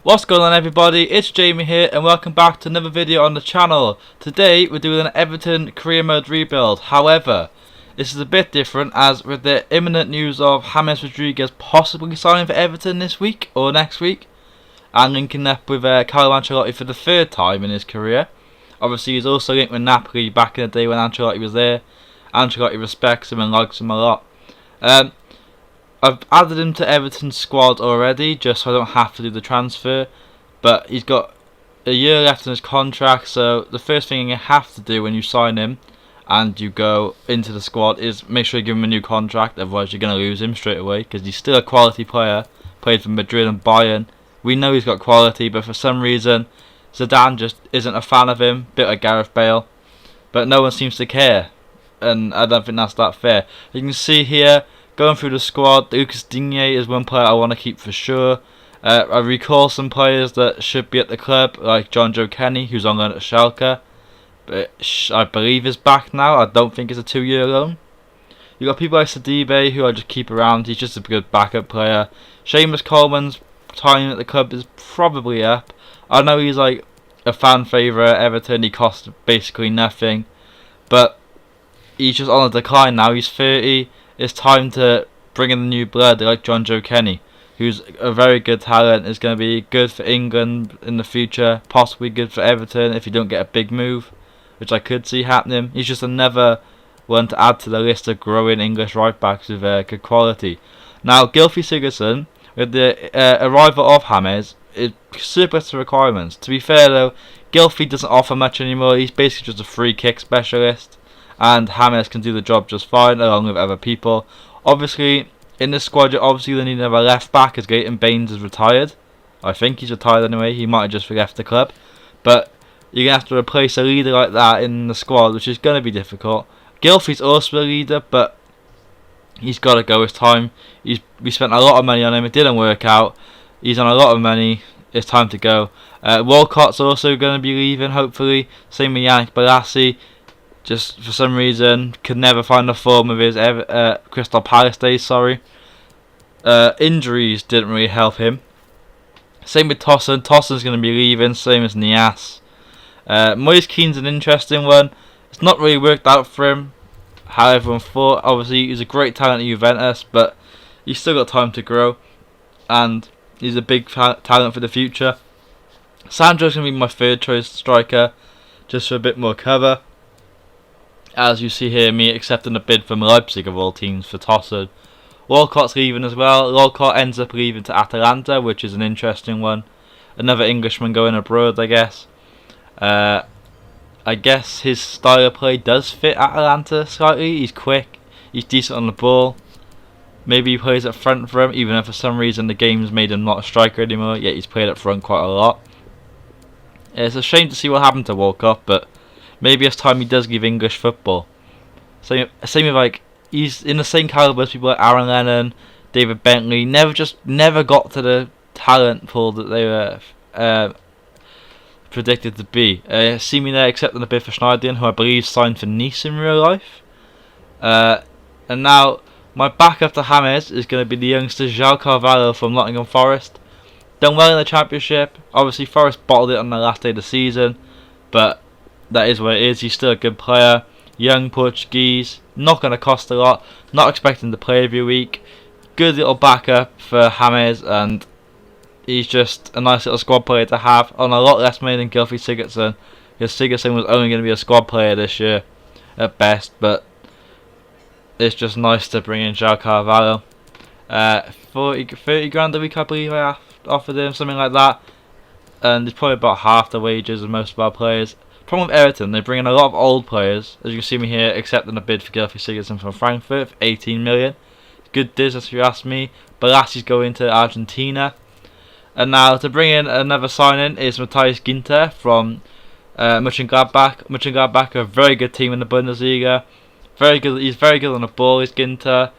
What's going on, everybody? It's Jamie here and welcome back to another video on the channel. Today we're doing an Everton career mode rebuild. However, this is a bit different as with the imminent news of James Rodriguez possibly signing for Everton this week or next week and linking up with Carlo Ancelotti for the third time in his career. Obviously he's also linked with Napoli back in the day when Ancelotti was there. Ancelotti respects him and likes him a lot. I've added him to Everton's squad already, just so I don't have to do the transfer. But he's got a year left in his contract, so the first thing you have to do when you sign him and you go into the squad is make sure you give him a new contract, otherwise you're going to lose him straight away, because he's still a quality player, played for Madrid and Bayern. We know he's got quality, but for some reason Zidane just isn't a fan of him, bit like Gareth Bale. But no one seems to care, and I don't think that's that fair. You can see here, going through the squad, Lucas Digne is one player I want to keep for sure. I recall some players that should be at the club, like John Joe Kenny, who's on loan at Schalke, but I believe is back now. I don't think it's a 2-year loan. You got people like Sidibe, who I just keep around. He's just a good backup player. Seamus Coleman's time at the club is probably up. I know he's like a fan favourite at Everton. He costs basically nothing, but he's just on a decline now. He's 30. It's time to bring in the new blood like John Joe Kenny, who's a very good talent, is going to be good for England in the future, possibly good for Everton if you don't get a big move, which I could see happening. He's just another one to add to the list of growing English right backs with good quality. Now, Gylfi Sigurdsson, with the arrival of James, it surplus the requirements. To be fair though, Gylfi doesn't offer much anymore. He's basically just a free kick specialist, and James can do the job just fine along with other people. Obviously, in this squad, you're obviously going to need another left back as Gaten Baines is retired. I think he's retired anyway. He might have just left the club. But you're going to have to replace a leader like that in the squad, which is going to be difficult. Gylfi's also a leader, but he's got to go. It's time. We spent a lot of money on him. It didn't work out. He's on a lot of money. It's time to go. Walcott's also going to be leaving, hopefully. Same with Yannick Bolasie. Just for some reason could never find the form of his Crystal Palace days. Injuries didn't really help him. Same with Tosun. Tosun's going to be leaving. Same as Nias. Moise Keane's an interesting one. It's not really worked out for him how everyone thought. Obviously he's a great talent at Juventus, but he's still got time to grow, and he's a big talent for the future. Sandro's going to be my third choice striker, just for a bit more cover. As you see here, me accepting a bid from Leipzig of all teams for Tosun. Walcott's leaving as well. Walcott ends up leaving to Atalanta, which is an interesting one. Another Englishman going abroad, I guess. I guess his style of play does fit Atalanta slightly. He's quick, he's decent on the ball. Maybe he plays up front for him, even if for some reason the game's made him not a striker anymore, yet he's played up front quite a lot. It's a shame to see what happened to Walcott, but maybe it's time he does give English football. Same with like, he's in the same calibre as people like Aaron Lennon, David Bentley. Never got to the talent pool that they were predicted to be. See me there accepting a bid for Schneiderlin, who I believe signed for Nice in real life. And now my backup to James is going to be the youngster João Carvalho from Nottingham Forest. Done well in the Championship. Obviously Forest bottled it on the last day of the season, but that is what it is. He's still a good player. Young Portuguese. Not going to cost a lot. Not expecting to play every week. Good little backup for James, and he's just a nice little squad player to have on a lot less money than Gylfi Sigurdsson, because Sigurdsson was only going to be a squad player this year at best, but it's just nice to bring in João Carvalho. 30 grand a week I believe I offered him, something like that, and it's probably about half the wages of most of our players. Problem with Everton, they bring in a lot of old players, as you can see me here accepting a bid for Gylfi Sigurdsson from Frankfurt for 18 million. Good business if you ask me. Bolassie's going to Argentina. And now to bring in another signing is Matthias Ginter from Mönchengladbach. Mönchengladbach are a very good team in the Bundesliga. Very good. He's very good on the ball. He's Ginter.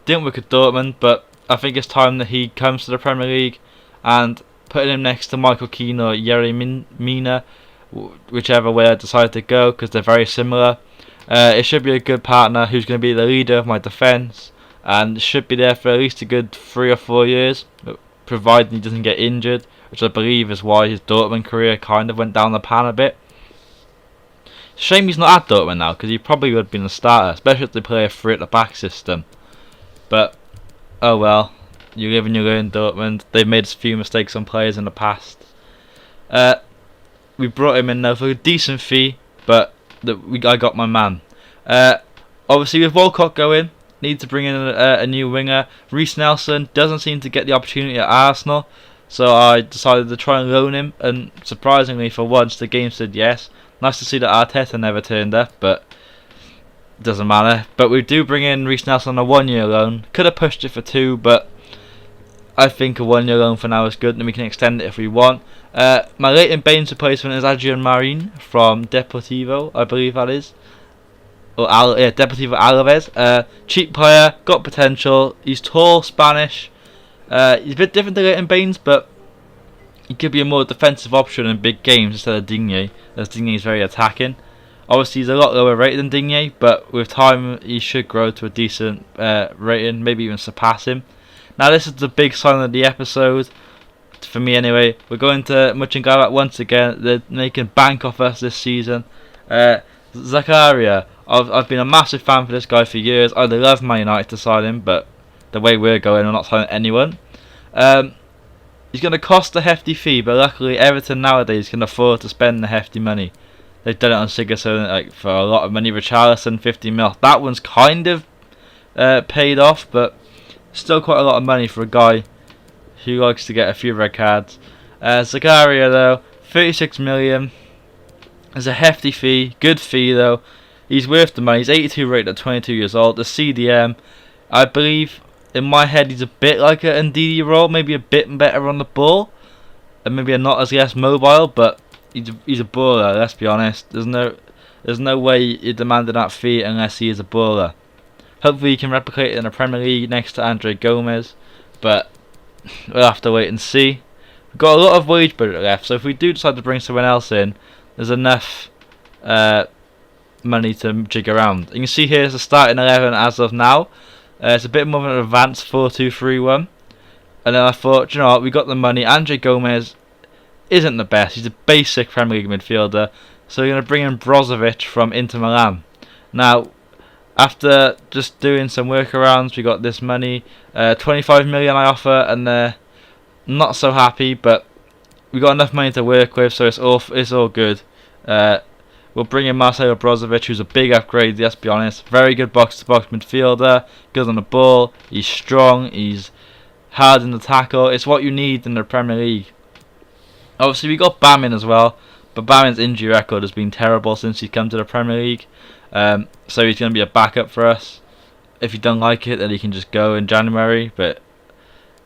Didn't work at Dortmund, but I think it's time that he comes to the Premier League, and putting him next to Michael Keane or Yerry Mina, whichever way I decide to go, because they're very similar. It should be a good partner who's going to be the leader of my defence, and should be there for at least a good 3 or 4 years, provided he doesn't get injured, which I believe is why his Dortmund career kind of went down the pan a bit. Shame he's not at Dortmund now, because he probably would have been a starter, especially if they play a 3 at the back system. But oh well, you live and you learn. Dortmund, they've made a few mistakes on players in the past. We brought him in now for a decent fee, but I got my man. Obviously with Walcott going, need to bring in a new winger. Reece Nelson doesn't seem to get the opportunity at Arsenal, so I decided to try and loan him, and surprisingly for once the game said yes. Nice to see that Arteta never turned up, but doesn't matter. But we do bring in Reece Nelson on a 1-year loan. Could have pushed it for 2, but I think a 1-year loan for now is good, and we can extend it if we want. My Leighton Baines replacement is Adrian Marin from Deportivo, I believe that is. Deportivo Alaves. Cheap player, got potential. He's tall, Spanish. He's a bit different to Leighton Baines, but he could be a more defensive option in big games instead of Digne, as Digne is very attacking. Obviously he's a lot lower rated than Digne, but with time he should grow to a decent rating, maybe even surpass him. Now this is the big sign of the episode, for me anyway. We're going to Mönchengladbach once again. They're making bank off us this season. Zakaria, I've been a massive fan for this guy for years. I'd love Man United to sign him, but the way we're going, we're not signing anyone. He's going to cost a hefty fee, but luckily Everton nowadays can afford to spend the hefty money. They've done it on Sigurdsson for a lot of money. Richarlison, 50 mil. That one's kind of paid off, but still quite a lot of money for a guy who likes to get a few red cards. Zakaria though, 36 million. It's a hefty fee, good fee though. He's worth the money. He's 82 rated at 22 years old. The CDM, I believe, in my head he's a bit like an Ndidi role, maybe a bit better on the ball, and maybe not as less mobile, but he's a baller, let's be honest. There's no way you're demanding that fee unless he is a baller. Hopefully he can replicate it in the Premier League next to Andre Gomez, but we'll have to wait and see. We've got a lot of wage budget left, so if we do decide to bring someone else in, there's enough money to jig around. You can see here's the starting 11 as of now. It's a bit more of an advanced 4-2-3-1. And then I thought, you know what, we got the money. Andre Gomez isn't the best. He's a basic Premier League midfielder. So we're going to bring in Brozovic from Inter Milan. Now, after just doing some workarounds, we got this money. 25 million I offer, and they're not so happy, but we got enough money to work with, so it's all good. We'll bring in Marcelo Brozovic, who's a big upgrade, let's be honest. Very good box-to-box midfielder, good on the ball, he's strong, he's hard in the tackle. It's what you need in the Premier League. Obviously we got Bam in as well, but Bam's injury record has been terrible since he's come to the Premier League. So he's going to be a backup for us. If you don't like it, then he can just go in January, but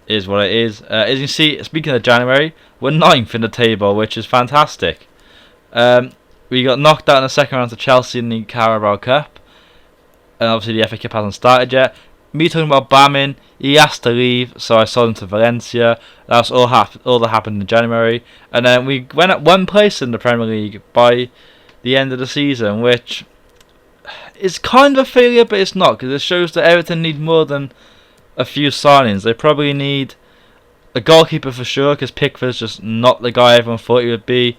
it is what it is. As you can see, speaking of January, we're 9th in the table, which is fantastic. We got knocked out in the second round to Chelsea in the Carabao Cup, and obviously the FA Cup hasn't started yet. Me talking about Bamin, he has to leave, so I sold him to Valencia. That's all that happened in January, and then we went at 1 place in the Premier League by the end of the season, which is kind of a failure, but it's not, because it shows that Everton need more than a few signings. They probably need a goalkeeper for sure, because Pickford's just not the guy everyone thought he would be,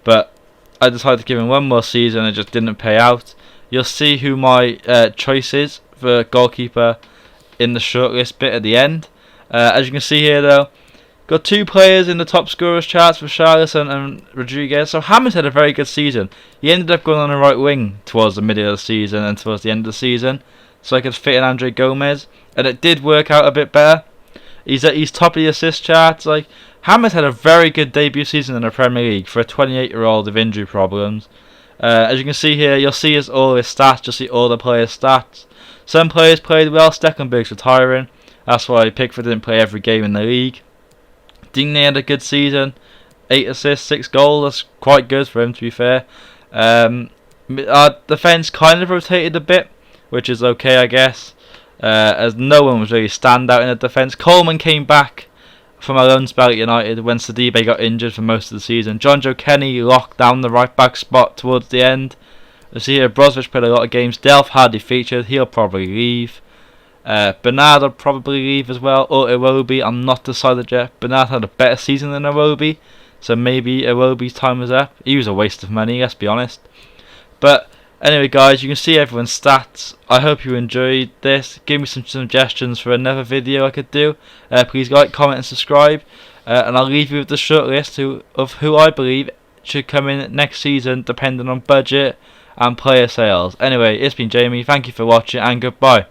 but I decided to give him 1 more season and it just didn't pay out. You'll see who my choice is for goalkeeper in the shortlist bit at the end. As you can see here though, got 2 players in the top scorers charts for Richarlison and Rodriguez. So Hammers had a very good season. He ended up going on the right wing towards the middle of the season and towards the end of the season, so I could fit in Andre Gomez, and it did work out a bit better. He's top of the assist charts. Like, Hammers had a very good debut season in the Premier League for a 28-year-old with injury problems. As you can see here, you'll see all his stats, you'll see all the players' stats. Some players played well. Stecklenburg's retiring. That's why Pickford didn't play every game in the league. Digne had a good season. 8 assists, 6 goals. That's quite good for him, to be fair. Our defence kind of rotated a bit, which is okay, I guess, as no one was really stand out in the defence. Coleman came back from a loan spell at United when Sidibe got injured for most of the season. John Joe Kenny locked down the right back spot towards the end. You see here, Brozovic played a lot of games. Delph hardly featured. He'll probably leave. Bernard will probably leave as well, or Iwobi. I'm not decided yet. Bernard had a better season than Iwobi, so maybe Iwobi's time is up. He was a waste of money, let's be honest. But anyway, guys, you can see everyone's stats. I hope you enjoyed this. Give me some suggestions for another video I could do. Please like, comment and subscribe. And I'll leave you with the short list of who I believe should come in next season, depending on budget and player sales. Anyway, it's been Jamie. Thank you for watching and goodbye.